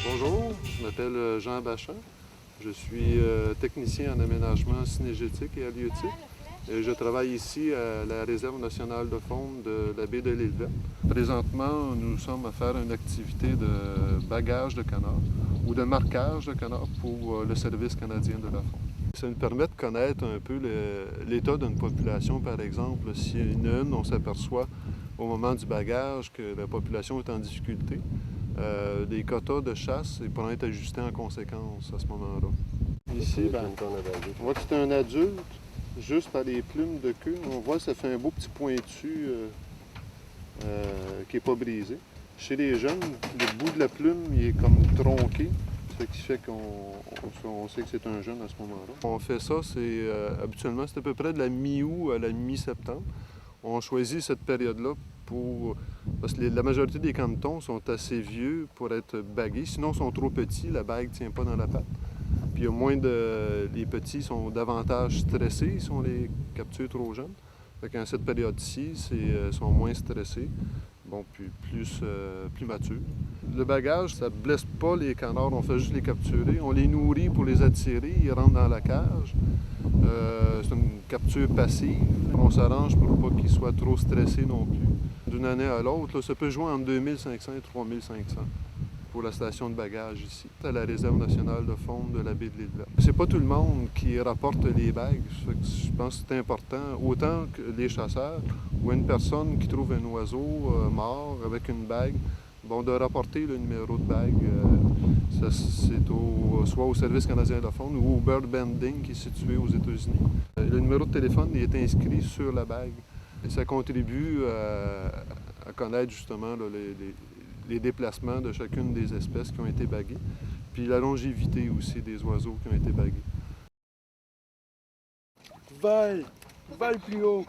Bonjour, je m'appelle Jean Bachin. Je suis technicien en aménagement cynégétique et halieutique. Et je travaille ici à la Réserve nationale de faune de la baie de l'Île Verte. Présentement, nous sommes à faire une activité de bagage de canards ou de marquage de canards pour le Service canadien de la faune. Ça nous permet de connaître un peu l'état d'une population, par exemple. S'il y en a une, on s'aperçoit au moment du bagage que la population est en difficulté. Les quotas de chasse pourront être ajustés en conséquence à ce moment-là. Ici, on voit que c'est un adulte, juste par les plumes de queue. On voit que ça fait un beau petit pointu qui n'est pas brisé. Chez les jeunes, le bout de la plume il est comme tronqué, ce qui fait qu'on sait que c'est un jeune à ce moment-là. On fait ça, habituellement, c'est à peu près de la mi-août à la mi-septembre. On choisit cette période-là parce que la majorité des canetons sont assez vieux pour être bagués. Sinon, ils sont trop petits, la bague ne tient pas dans la patte. Puis il y a moins de... Les petits sont davantage stressés si on les capture trop jeunes. Fait qu'en cette période-ci, ils sont moins stressés, bon, puis plus matures. Le bagage, ça ne blesse pas les canards, on fait juste les capturer. On les nourrit pour les attirer, ils rentrent dans la cage. C'est une capture passive. On s'arrange pour pas qu'ils soient trop stressés non plus. D'une année à l'autre, ça peut jouer entre 2500 et 3500 pour la station de bagage ici, à la Réserve nationale de faune de la baie de l'Île Verte. C'est pas tout le monde qui rapporte les bagues. Je pense que c'est important, autant que les chasseurs ou une personne qui trouve un oiseau mort avec une bague, bon, de rapporter le numéro de bague. C'est soit au Service canadien de la faune ou au Bird Banding qui est situé aux États-Unis. Le numéro de téléphone il est inscrit sur la bague. Et ça contribue à connaître justement là, les déplacements de chacune des espèces qui ont été baguées, puis la longévité aussi des oiseaux qui ont été bagués. Vole! Vole plus haut!